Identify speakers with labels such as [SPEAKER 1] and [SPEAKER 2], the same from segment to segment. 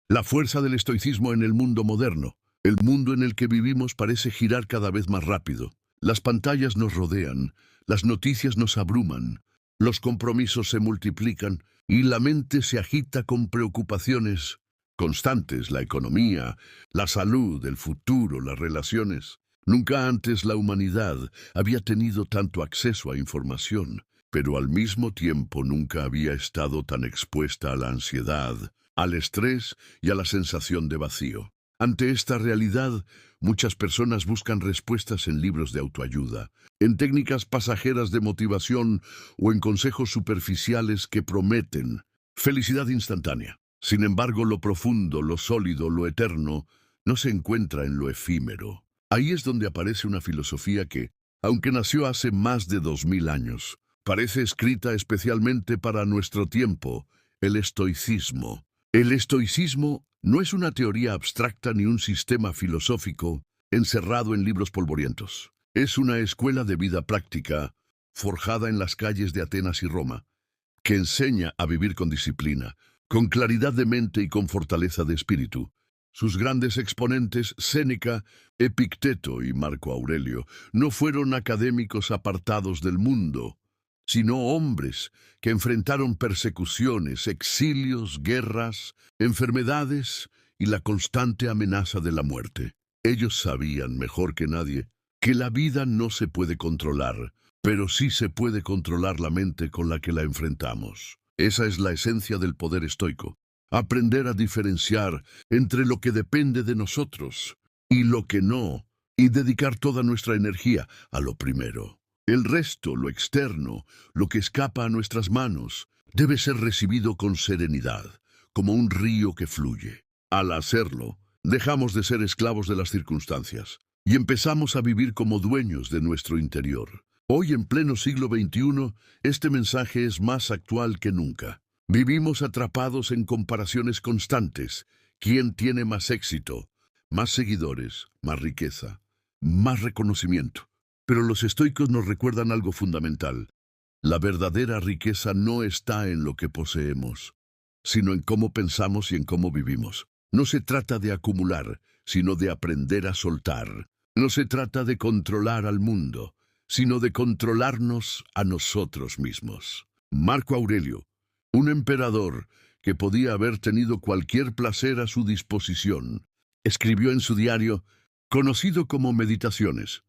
[SPEAKER 1] La fuerza del estoicismo en el mundo moderno. El mundo en el que vivimos parece girar cada vez más rápido. Las pantallas nos rodean, las noticias nos abruman, los compromisos se multiplican y la mente se agita con preocupaciones constantes: la economía, la salud, el futuro, las relaciones. Nunca antes la humanidad había tenido tanto acceso a información, pero al mismo tiempo nunca había estado tan expuesta a la ansiedad, al estrés y a la sensación de vacío. Ante esta realidad, muchas personas buscan respuestas en libros de autoayuda, en técnicas pasajeras de motivación o en consejos superficiales que prometen felicidad instantánea. Sin embargo, lo profundo, lo sólido, lo eterno, no se encuentra en lo efímero. Ahí es donde aparece una filosofía que, aunque nació hace más de 2000 años, parece escrita especialmente para nuestro tiempo: el estoicismo. El estoicismo no es una teoría abstracta ni un sistema filosófico encerrado en libros polvorientos. Es una escuela de vida práctica, forjada en las calles de Atenas y Roma, que enseña a vivir con disciplina, con claridad de mente y con fortaleza de espíritu. Sus grandes exponentes, Séneca, Epicteto y Marco Aurelio, no fueron académicos apartados del mundo, sino hombres que enfrentaron persecuciones, exilios, guerras, enfermedades y la constante amenaza de la muerte. Ellos sabían mejor que nadie que la vida no se puede controlar, pero sí se puede controlar la mente con la que la enfrentamos. Esa es la esencia del poder estoico: aprender a diferenciar entre lo que depende de nosotros y lo que no, y dedicar toda nuestra energía a lo primero. El resto, lo externo, lo que escapa a nuestras manos, debe ser recibido con serenidad, como un río que fluye. Al hacerlo, dejamos de ser esclavos de las circunstancias y empezamos a vivir como dueños de nuestro interior. Hoy, en pleno siglo XXI, este mensaje es más actual que nunca. Vivimos atrapados en comparaciones constantes. ¿Quién tiene más éxito, más seguidores, más riqueza, más reconocimiento? Pero los estoicos nos recuerdan algo fundamental: la verdadera riqueza no está en lo que poseemos, sino en cómo pensamos y en cómo vivimos. No se trata de acumular, sino de aprender a soltar. No se trata de controlar al mundo, sino de controlarnos a nosotros mismos. Marco Aurelio, un emperador que podía haber tenido cualquier placer a su disposición, escribió en su diario, conocido como Meditaciones: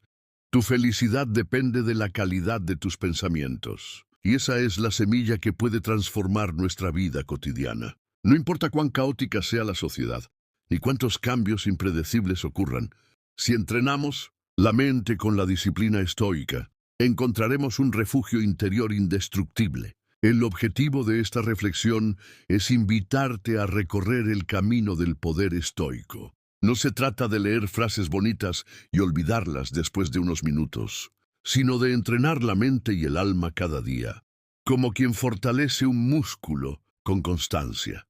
[SPEAKER 1] tu felicidad depende de la calidad de tus pensamientos. Y esa es la semilla que puede transformar nuestra vida cotidiana. No importa cuán caótica sea la sociedad, ni cuántos cambios impredecibles ocurran, si entrenamos la mente con la disciplina estoica, encontraremos un refugio interior indestructible. El objetivo de esta reflexión es invitarte a recorrer el camino del poder estoico. No se trata de leer frases bonitas y olvidarlas después de unos minutos, sino de entrenar la mente y el alma cada día, como quien fortalece un músculo con constancia.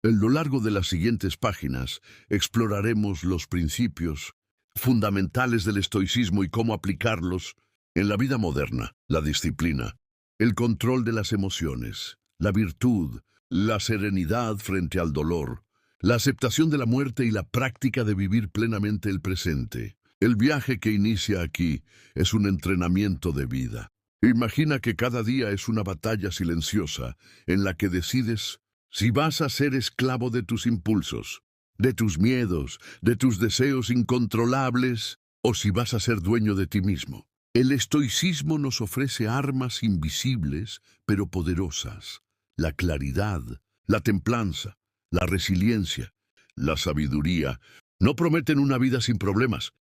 [SPEAKER 1] A lo largo de las siguientes páginas exploraremos los principios fundamentales del estoicismo y cómo aplicarlos en la vida moderna: la disciplina, el control de las emociones, la virtud, la serenidad frente al dolor, la aceptación de la muerte y la práctica de vivir plenamente el presente. El viaje que inicia aquí es un entrenamiento de vida. Imagina que cada día es una batalla silenciosa en la que decides si vas a ser esclavo de tus impulsos, de tus miedos, de tus deseos incontrolables, o si vas a ser dueño de ti mismo. El estoicismo nos ofrece armas invisibles pero poderosas: la claridad, la templanza, la resiliencia, la sabiduría. No prometen una vida sin problemas,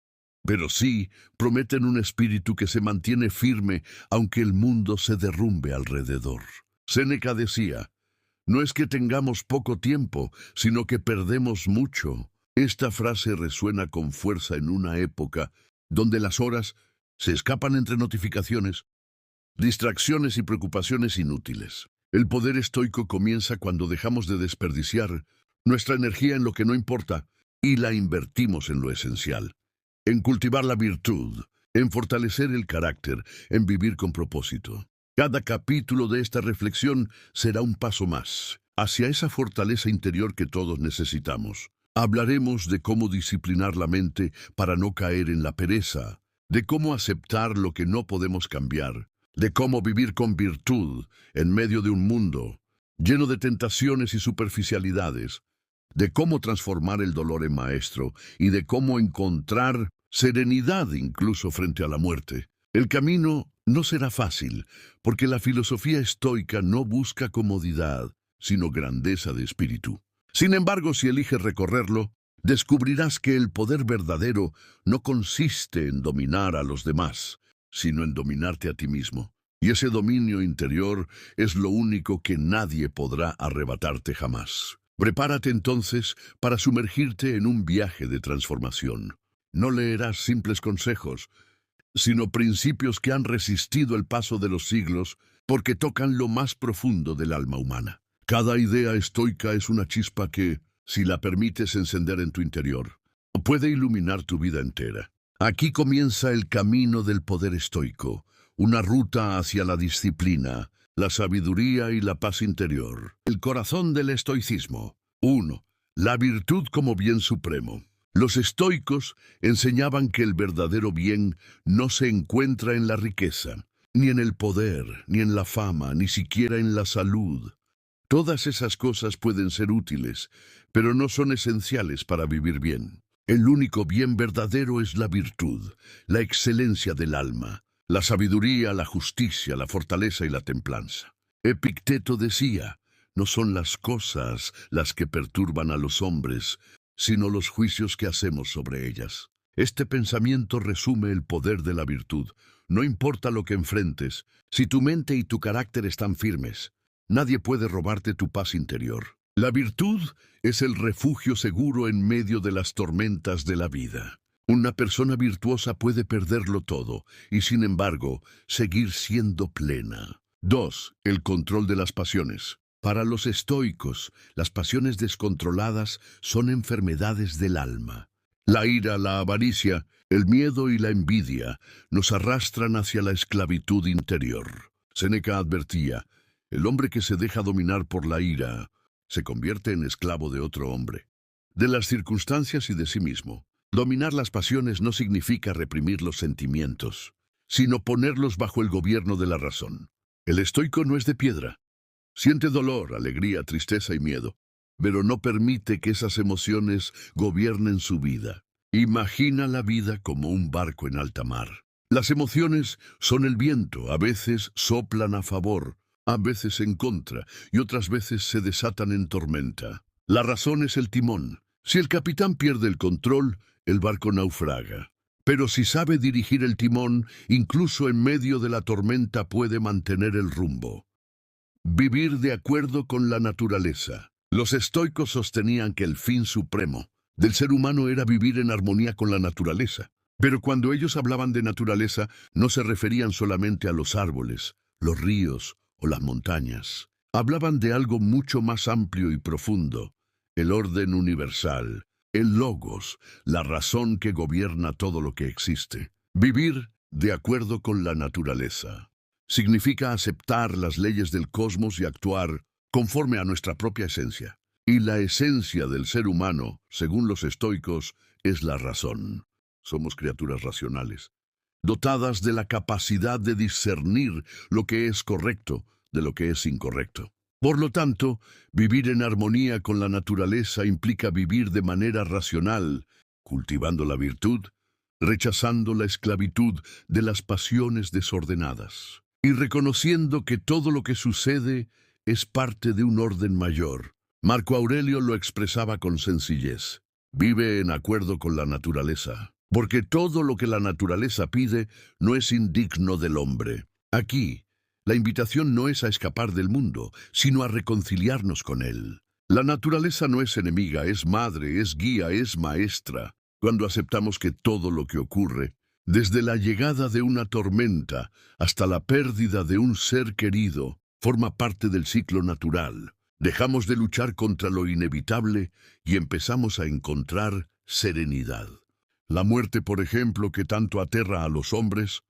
[SPEAKER 1] pero sí prometen un espíritu que se mantiene firme aunque el mundo se derrumbe alrededor. Séneca decía: no es que tengamos poco tiempo, sino que perdemos mucho. Esta frase resuena con fuerza en una época donde las horas se escapan entre notificaciones, distracciones y preocupaciones inútiles. El poder estoico comienza cuando dejamos de desperdiciar nuestra energía en lo que no importa y la invertimos en lo esencial: en cultivar la virtud, en fortalecer el carácter, en vivir con propósito. Cada capítulo de esta reflexión será un paso más, hacia esa fortaleza interior que todos necesitamos. Hablaremos de cómo disciplinar la mente para no caer en la pereza, de cómo aceptar lo que no podemos cambiar, de cómo vivir con virtud en medio de un mundo lleno de tentaciones y superficialidades, de cómo transformar el dolor en maestro y de cómo encontrar serenidad incluso frente a la muerte. El camino no será fácil, porque la filosofía estoica no busca comodidad, sino grandeza de espíritu. Sin embargo, si eliges recorrerlo, descubrirás que el poder verdadero no consiste en dominar a los demás, sino en dominarte a ti mismo. Y ese dominio interior es lo único que nadie podrá arrebatarte jamás. Prepárate entonces para sumergirte en un viaje de transformación. No leerás simples consejos, sino principios que han resistido el paso de los siglos porque tocan lo más profundo del alma humana. Cada idea estoica es una chispa que, si la permites encender en tu interior, puede iluminar tu vida entera. Aquí comienza el camino del poder estoico, una ruta hacia la disciplina, la sabiduría y la paz interior. El corazón del estoicismo. 1. La virtud como bien supremo. Los estoicos enseñaban que el verdadero bien no se encuentra en la riqueza, ni en el poder, ni en la fama, ni siquiera en la salud. Todas esas cosas pueden ser útiles, pero no son esenciales para vivir bien. El único bien verdadero es la virtud, la excelencia del alma, la sabiduría, la justicia, la fortaleza y la templanza. Epicteto decía, no son las cosas las que perturban a los hombres, sino los juicios que hacemos sobre ellas. Este pensamiento resume el poder de la virtud. No importa lo que enfrentes, si tu mente y tu carácter están firmes, nadie puede robarte tu paz interior. La virtud es el refugio seguro en medio de las tormentas de la vida. Una persona virtuosa puede perderlo todo y, sin embargo, seguir siendo plena. 2. El control de las pasiones. Para los estoicos, las pasiones descontroladas son enfermedades del alma. La ira, la avaricia, el miedo y la envidia nos arrastran hacia la esclavitud interior. Séneca advertía, el hombre que se deja dominar por la ira se convierte en esclavo de otro hombre, de las circunstancias y de sí mismo. Dominar las pasiones no significa reprimir los sentimientos, sino ponerlos bajo el gobierno de la razón. El estoico no es de piedra. Siente dolor, alegría, tristeza y miedo, pero no permite que esas emociones gobiernen su vida. Imagina la vida como un barco en alta mar. Las emociones son el viento, a veces soplan a favor, a veces en contra, y otras veces se desatan en tormenta. La razón es el timón. Si el capitán pierde el control, el barco naufraga. Pero si sabe dirigir el timón, incluso en medio de la tormenta puede mantener el rumbo. Vivir de acuerdo con la naturaleza. Los estoicos sostenían que el fin supremo del ser humano era vivir en armonía con la naturaleza. Pero cuando ellos hablaban de naturaleza, no se referían solamente a los árboles, los ríos o las montañas. Hablaban de algo mucho más amplio y profundo, el orden universal, el logos, la razón que gobierna todo lo que existe. Vivir de acuerdo con la naturaleza significa aceptar las leyes del cosmos y actuar conforme a nuestra propia esencia. Y la esencia del ser humano, según los estoicos, es la razón. Somos criaturas racionales, dotadas de la capacidad de discernir lo que es correcto de lo que es incorrecto. Por lo tanto, vivir en armonía con la naturaleza implica vivir de manera racional, cultivando la virtud, rechazando la esclavitud de las pasiones desordenadas, y reconociendo que todo lo que sucede es parte de un orden mayor. Marco Aurelio lo expresaba con sencillez. Vive en acuerdo con la naturaleza, porque todo lo que la naturaleza pide no es indigno del hombre. Aquí, la invitación no es a escapar del mundo, sino a reconciliarnos con él. La naturaleza no es enemiga, es madre, es guía, es maestra. Cuando aceptamos que todo lo que ocurre, desde la llegada de una tormenta hasta la pérdida de un ser querido, forma parte del ciclo natural. Dejamos de luchar contra lo inevitable y empezamos a encontrar serenidad. La muerte, por ejemplo, que tanto aterra a los hombres,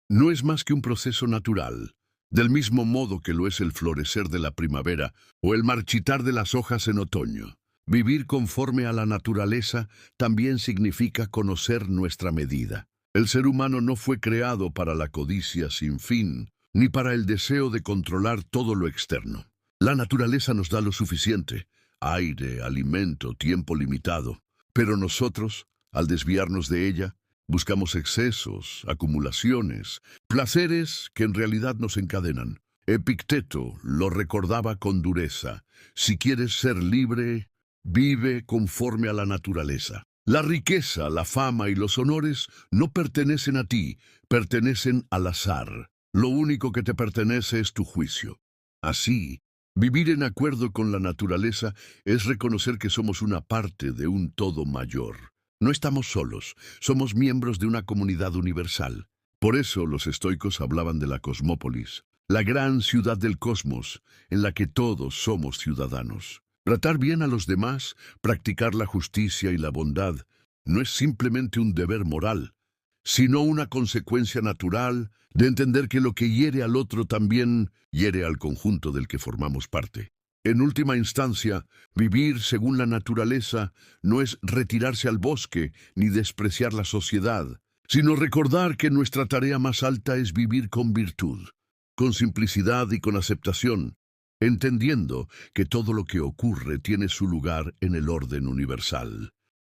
[SPEAKER 1] no es más que un proceso natural. del mismo modo que lo es el florecer de la primavera o el marchitar de las hojas en otoño. Vivir conforme a la naturaleza también significa conocer nuestra medida. El ser humano no fue creado para la codicia sin fin, ni para el deseo de controlar todo lo externo. La naturaleza nos da lo suficiente: aire, alimento, tiempo limitado. Pero nosotros, al desviarnos de ella, buscamos excesos, acumulaciones, placeres que en realidad nos encadenan. Epicteto lo recordaba con dureza: si quieres ser libre, vive conforme a la naturaleza. La riqueza, la fama y los honores no pertenecen a ti, pertenecen al azar. Lo único que te pertenece es tu juicio. Así, vivir en acuerdo con la naturaleza es reconocer que somos una parte de un todo mayor. No estamos solos, somos miembros de una comunidad universal. Por eso los estoicos hablaban de la cosmópolis, la gran ciudad del cosmos, en la que todos somos ciudadanos. Tratar bien a los demás, practicar la justicia y la bondad, no es simplemente un deber moral, sino una consecuencia natural de entender que lo que hiere al otro también hiere al conjunto del que formamos parte. En última instancia, vivir según la naturaleza no es retirarse al bosque ni despreciar la sociedad, sino recordar que nuestra tarea más alta es vivir con virtud, con simplicidad y con aceptación, entendiendo que todo lo que ocurre tiene su lugar en el orden universal.